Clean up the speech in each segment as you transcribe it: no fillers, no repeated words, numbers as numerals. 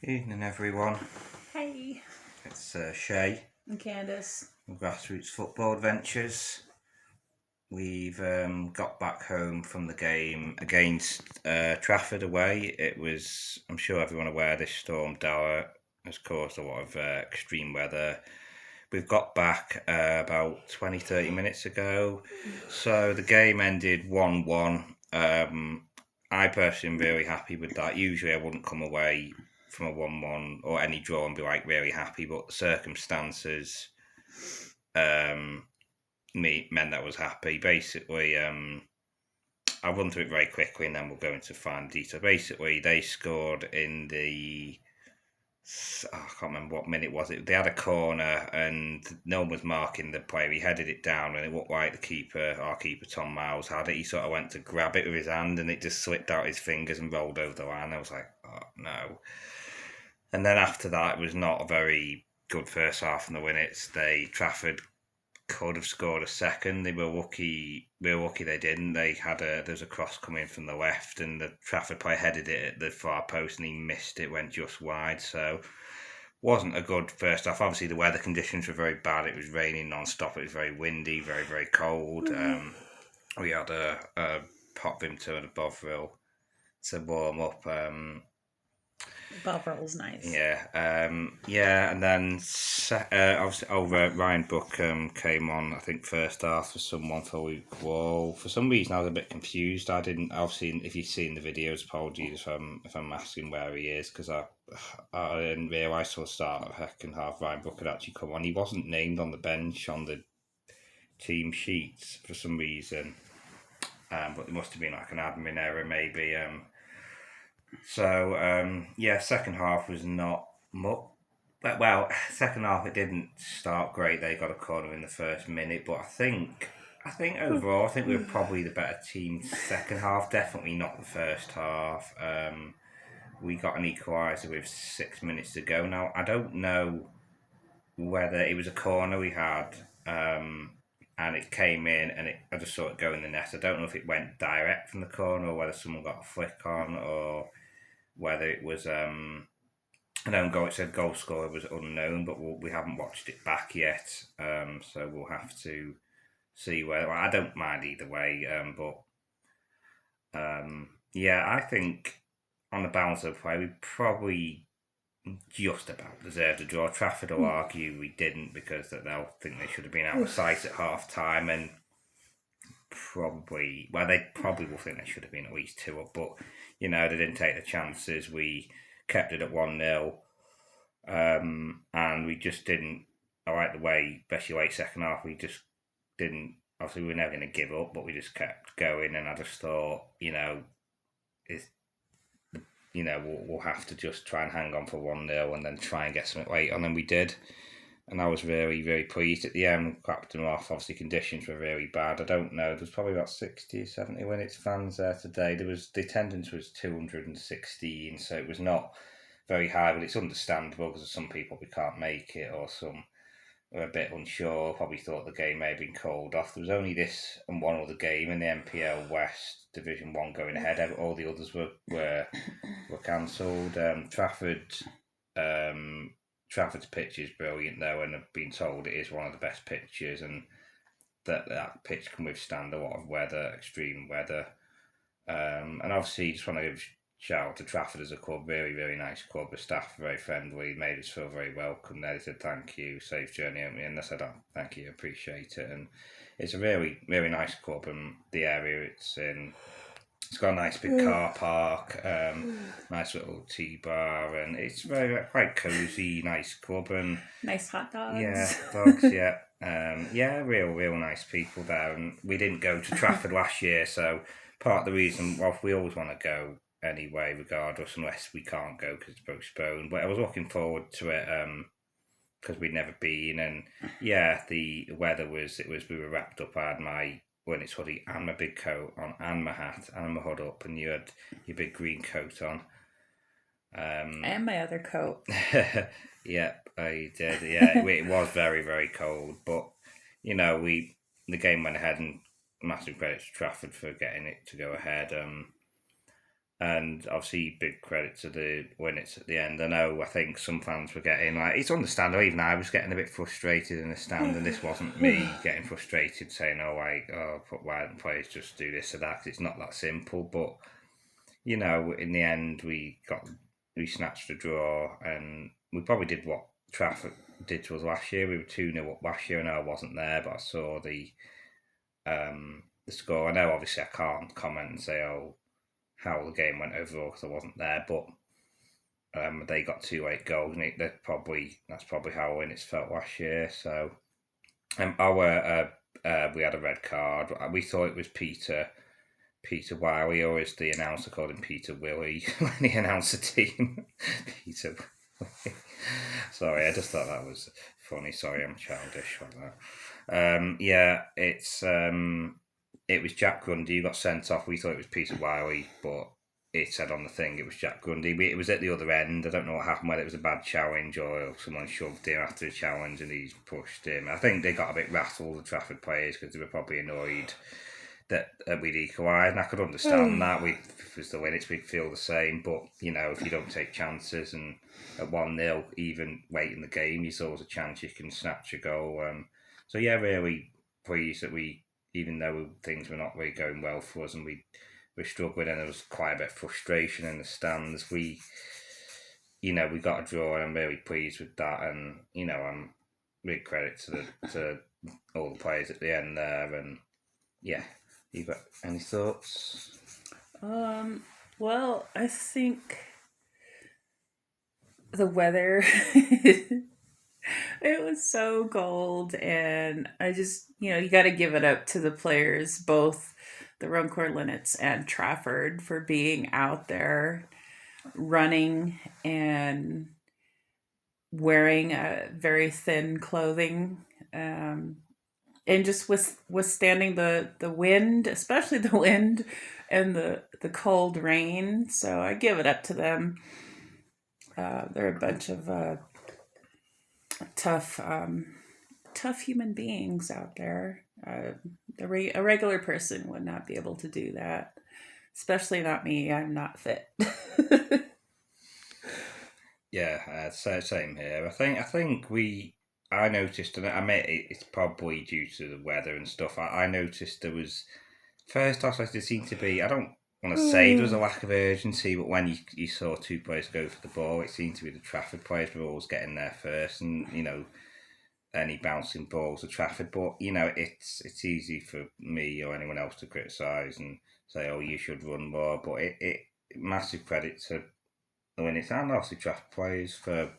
Evening, everyone. Hey. It's Shay And Candace. from Grassroots Football Adventures. We've got back home from the game against Trafford away. It was, I'm sure everyone aware, this storm Dower has caused a lot of extreme weather. We've got back about 20-30 minutes ago. So the game ended 1-1. I personally am really happy with that. Usually I wouldn't come away from a 1-1 or any draw and be like really happy, but the circumstances meant that I was happy. Basically, I'll run through it very quickly and then we'll go into fine detail. Basically, they scored in the I can't remember what minute was it. They had a corner and no one was marking the player. He headed it down and it looked like our keeper Tom Miles had it. He sort of went to grab it with his hand and it just slipped out his fingers and rolled over the line. I was like, oh no. And then after that, it was not a very good first half from the Linnets. Trafford could have scored a second. They were lucky. They didn't. There's a cross coming from the left, and the Trafford player headed it at the far post, and he missed it. Went just wide. So wasn't a good first half. Obviously, the weather conditions were very bad. It was raining non-stop. It was very windy, very very cold. We had a pot Vimto and a Bovril to warm up. Bovril nice. Yeah, and then obviously Ryan Book came on. I think first half for someone for Luke Wall. For some reason, I was a bit confused. I didn't. Obviously, if you've seen the videos, apologies if I'm asking where he is because I didn't realise till the start of the second half Ryan Book had actually come on. He wasn't named on the bench on the team sheets for some reason, but there must have been like an admin error maybe. Second half was not much. But, well, second half it didn't start great. They got a corner in the first minute, but I think overall, I think we were probably the better team second half. Definitely not the first half. We got an equaliser with 6 minutes to go. Now I don't know whether it was a corner we had, and it came in, and I just saw it go in the net. I don't know if it went direct from the corner or whether someone got a flick on or whether it was an own goal. It said goal scorer was unknown, but we haven't watched it back yet, so we'll have to see whether. Well, I don't mind either way, I think on the balance of play, we probably just about deserved a draw. Trafford will argue we didn't because they'll think they should have been out of sight at half time and they probably will think they should have been at least 2 up, but they didn't take the chances. We kept it at 1-0, and we just didn't. I like the way, especially late second half, we just didn't. Obviously, we were never going to give up, but we just kept going, and I just thought, we'll have to just try and hang on for 1-0 and then try and get something late, and then we did. And I was very, very pleased at the end. Clapped them off. Obviously, conditions were very bad. I don't know. There was probably about 60, 70 Linnets fans there today. The attendance was 216, so it was not very high, but it's understandable because some people we can't make it, or some were a bit unsure. Probably thought the game may have been called off. There was only this and one other game in the NPL West Division One going ahead. All the others were cancelled. Trafford's pitch is brilliant though, and I've been told it is one of the best pitches, and that pitch can withstand a lot of weather, extreme weather. And obviously, just want to give a shout out to Trafford as a club. Very, very nice club. The staff very friendly, made us feel very welcome. They said thank you, safe journey home, and I said thank you, appreciate it. And it's a really, really nice club, and the area it's in. It's got a nice big car park, nice little tea bar, and it's very quite cosy, nice club, and nice hot dogs. Yeah, dogs. Yeah, real nice people there. And we didn't go to Trafford last year, so part of the reason, well, we always want to go anyway, regardless, unless we can't go because it's postponed. But I was looking forward to it because we'd never been, and the weather was. We were wrapped up. I had my Linnets hoodie and my big coat on and my hat and my hood up, and you had your big green coat on. And my other coat. Yep, I did. Yeah, it was very, very cold, but the game went ahead, and massive credit to Trafford for getting it to go ahead. And obviously, big credit to the Linnets at the end. I think some fans were getting it's understandable. Even I was getting a bit frustrated in the stand, and this wasn't me getting frustrated saying, why don't players just do this or that? 'Cause it's not that simple. But in the end, we snatched a draw, and we probably did what Trafford did to us last year. We were 2-0 up last year, and I wasn't there, but I saw the score. I know, obviously, I can't comment and say, how the game went overall because I wasn't there, but they got 2 late goals, and that's probably how Linnets felt last year. So we had a red card. We thought it was Peter Wiley, or as the announcer called him, Peter Willie, when he announced the team. Peter Willie. Sorry, I just thought that was funny. Sorry, I'm childish like that. It was Jack Grundy who got sent off. We thought it was Peter Wiley, but it said on the thing it was Jack Grundy. It was at the other end. I don't know what happened, whether it was a bad challenge or someone shoved him after a challenge and he's pushed him. I think they got a bit rattled, the Trafford players, because they were probably annoyed that we'd equalised, and I could understand that. If it was the Linnets, we'd feel the same. But, if you don't take chances, and at 1-0, even late in the game, there's always a chance you can snatch a goal. So, yeah, really pleased that even though things were not really going well for us and we were struggling and there was quite a bit of frustration in the stands, we got a draw, and I'm really pleased with that. And, I'm big credit to all the players at the end there. And, yeah. You got any thoughts? Well, I think the weather, it was so cold, and I just, you got to give it up to the players, both the Runcorn Linnets and Trafford, for being out there running and wearing a very thin clothing, and just withstanding the wind, especially the wind and the cold rain. So I give it up to them. They're a bunch of tough human beings out there. A regular person would not be able to do that, especially not me. I'm not fit. Yeah, same here. I think I noticed, and I mean, it's probably due to the weather and stuff. I noticed there was first half, there seemed to be. I don't want to say there was a lack of urgency, but when you saw 2 players go for the ball, it seemed to be the Trafford players were always getting there first, and any bouncing balls at Trafford. But it's easy for me or anyone else to criticise and say, you should run more. But it massive credit to the Linnets and obviously Trafford players for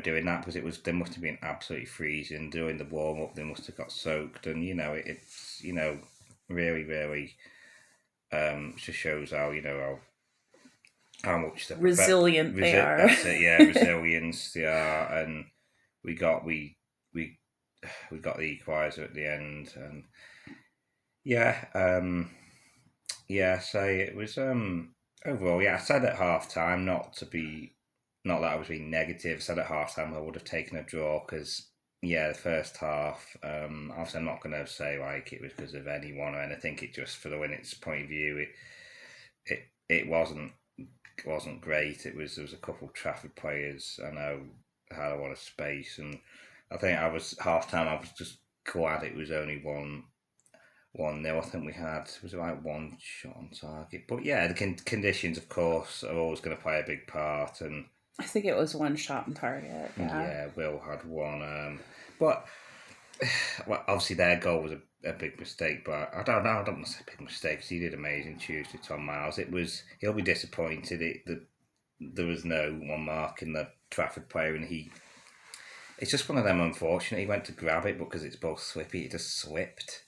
doing that, because they must have been absolutely freezing during the warm up. They must have got soaked, and it's really, really just shows how how much resilient they are. That's it, yeah, resilience they are, and we got the equaliser at the end, and so it was overall, I said at half time not that I was being negative. Said at half time I would have taken a draw because, the first half, obviously I'm not going to say it was because of anyone or anything. It just, for the Linnets' point of view, it wasn't great. There was a couple of Trafford players I know had a lot of space, and I think half time I was just glad it was only 1-0. I think we had, was it 1 shot on target? But yeah, the conditions, of course, are always going to play a big part, and I think it was 1 shot on target. Yeah, Will had 1. But obviously their goal was a big mistake. But I don't want to say big mistake, because he did amazing Tuesday, Tom Miles. He'll be disappointed that there was no 1 mark in the Trafford player, and it's just one of them, unfortunate. He went to grab it, but because it's both slippy, it just slipped.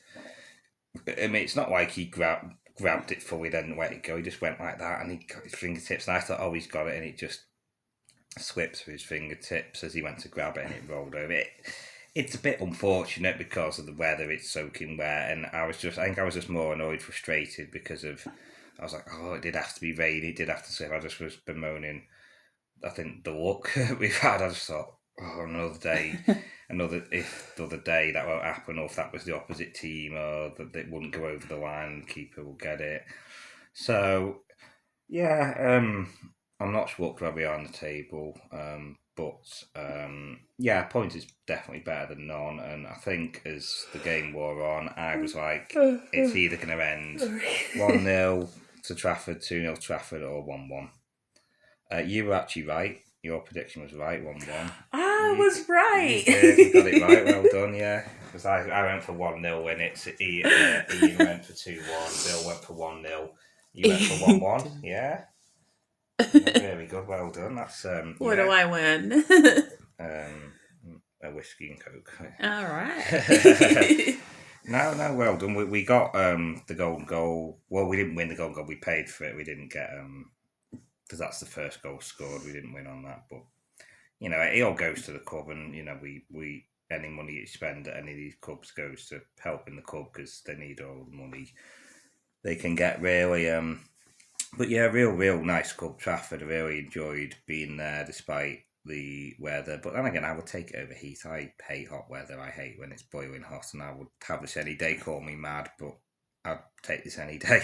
I mean, it's not like he grabbed it fully, then let it go. He just went like that, and he got his fingertips, and I thought, he's got it, and it just slipped through his fingertips as he went to grab it, and it rolled over. It's a bit unfortunate because of the weather. It's soaking wet, and I think I was just more annoyed, frustrated, because I was like, it did have to be rainy, it did have to slip. I just was bemoaning, I think, the luck we've had. I just thought, another day, if the other day that won't happen, or if that was the opposite team, or that it wouldn't go over the line, the keeper will get it. So Yeah, I'm not sure where we are on the table, but yeah, a point is definitely better than none. And I think as the game wore on, I was like, it's either going to end 1-0 to Trafford, 2-0 to Trafford, or 1-1. You were actually right. Your prediction was right, 1-1. I was right. You got it right. Well done, yeah. Because I went for 1-0 in it. Ian went for 2-1. Bill went for 1-0. You went for 1-1. Yeah. Very good. Well done. That's What do I win? A whiskey and coke. All right. No, well done. We got the golden goal. Well, we didn't win the golden goal. We paid for it. We didn't get because that's the first goal scored. We didn't win on that, but you know, it all goes to the club, and you know, we any money you spend at any of these clubs goes to helping the club because they need all the money they can get, really. But yeah, real nice club, Trafford. I really enjoyed being there despite the weather. But then again, I would take it over heat. I hate hot weather. I hate when it's boiling hot, and I would have this any day. Call me mad, but I'd take this any day.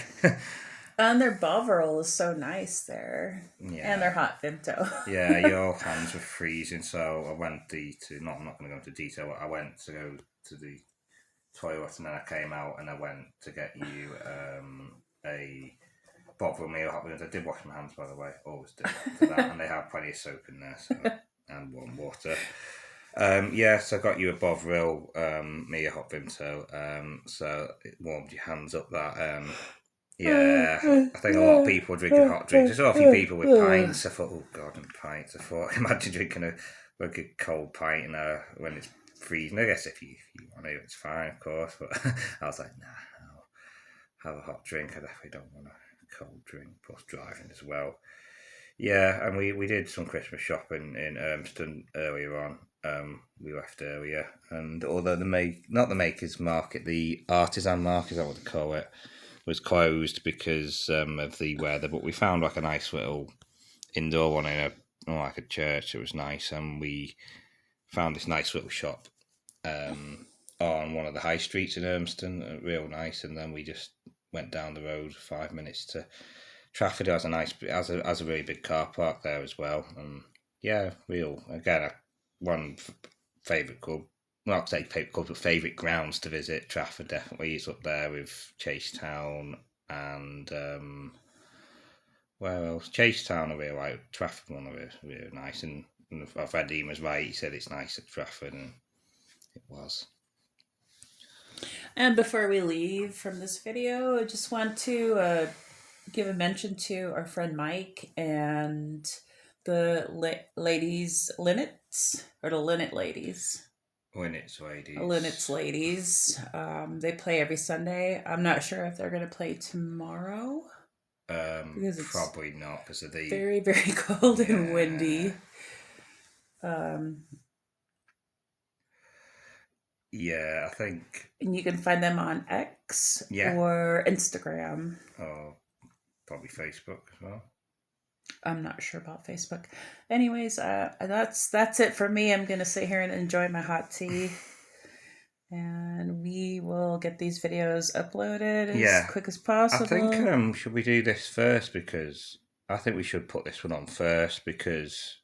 And their Bovril is so nice there. Yeah. And their hot Vimto. Yeah, your hands were freezing, so I went I'm not going to go into detail, but I went to go to the toilet, and then I came out and I went to get you a bottle of meal hot wings. I did wash my hands, by the way, always do for that, and they have plenty of soap in there, so, and warm water. So I got you a Bovril, me a hot Vimto, so it warmed your hands up. That yeah, I think a lot of people are drinking hot drinks. There's a few people with pints. I thought, oh god, and pints. I thought, imagine drinking a good cold pint when it's freezing. I guess if you want to, it's fine, of course. But I was like, nah, I'll have a hot drink. I definitely don't want a cold drink. Plus driving as well. Yeah, and we did some Christmas shopping in Urmston earlier on. We left earlier, and although not the makers market, the artisan market, is that what they call it, was closed because of the weather, but we found like a nice little indoor one in like a church. It was nice, and we found this nice little shop on one of the high streets in Urmston, real nice. And then we just went down the road 5 minutes to Trafford. It has a really big car park there as well. Yeah, one favourite club. Not say favourite club, but favourite grounds to visit. Trafford definitely is up there with Chasetown and where else? Chasetown I really like. Trafford one are really nice, and I've read Ian was right. He said it's nice at Trafford, and it was. And before we leave from this video, I just want to give a mention to our friend Mike and the ladies Linnets, or the Linnet ladies. Linnets ladies. Linnets ladies. They play every Sunday. I'm not sure if they're going to play tomorrow. Because it's probably not, because of the very, very cold and windy. Yeah, I think. And you can find them on X or Instagram. Or probably Facebook as well. I'm not sure about Facebook. Anyways, that's it for me. I'm gonna sit here and enjoy my hot tea, and we will get these videos uploaded as quick as possible. I think should we do this first, because I think we should put this one on first, because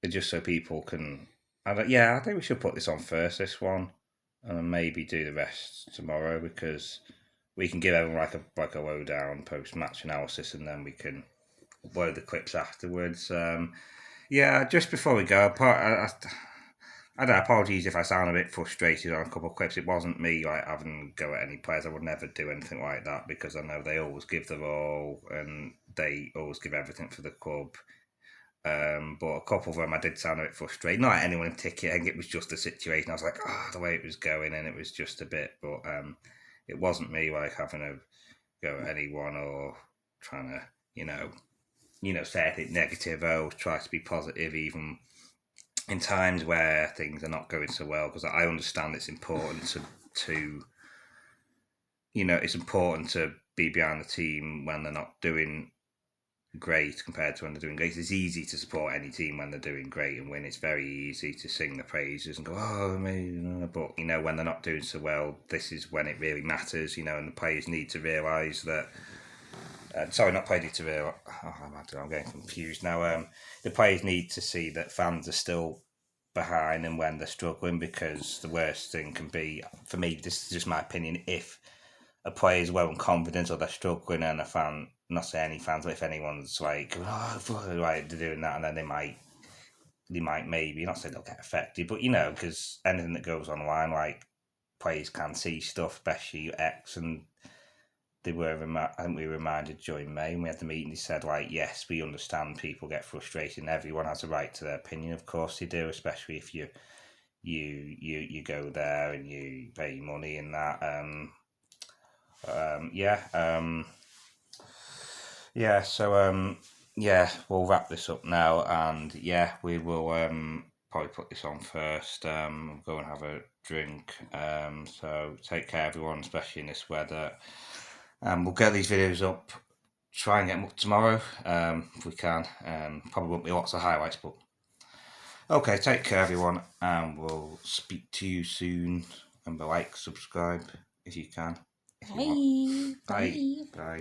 just so people can. I think we should put this on first, this one, and maybe do the rest tomorrow, because we can give everyone like a lowdown post match analysis, and then we can upload the clips afterwards. Just before we go, I apologies if I sound a bit frustrated on a couple of clips. It wasn't me like having a go at any players. I would never do anything like that, because I know they always give their all and they always give everything for the club. But a couple of them I did sound a bit frustrated. Not at anyone in particular. I think it was just the situation. I was like, the way it was going, and it was just a bit. But it wasn't me like having a go at anyone or trying to, say anything negative. I always try to be positive, even in times where things are not going so well, because I understand it's important to it's important to be behind the team when they're not doing great compared to when they're doing great. It's easy to support any team when they're doing great and win. It's very easy to sing the praises and go, but when they're not doing so well, this is when it really matters, and the players need to realise that sorry, not played it to real. I'm getting confused now. The players need to see that fans are still behind and when they're struggling, because the worst thing can be, for me, this is just my opinion, if a player's well and confident or they're struggling and a fan, not say any fans, but if anyone's like, oh, right, they're doing that, and then they might maybe, not say they'll get affected, but because anything that goes online, like, players can see stuff, especially X, and they were, I think we were reminded during May when we had the meeting, they said, like, yes, we understand people get frustrated and everyone has a right to their opinion, of course they do, especially if you go there and you pay money and that. We'll wrap this up now, and we will probably put this on first. Go and have a drink. So take care, everyone, especially in this weather. We'll get these videos up. Try and get them up tomorrow if we can. Probably won't be lots of highlights, but okay. Take care, everyone, and we'll speak to you soon. Remember, like, subscribe if you can. If you want. Bye. Bye.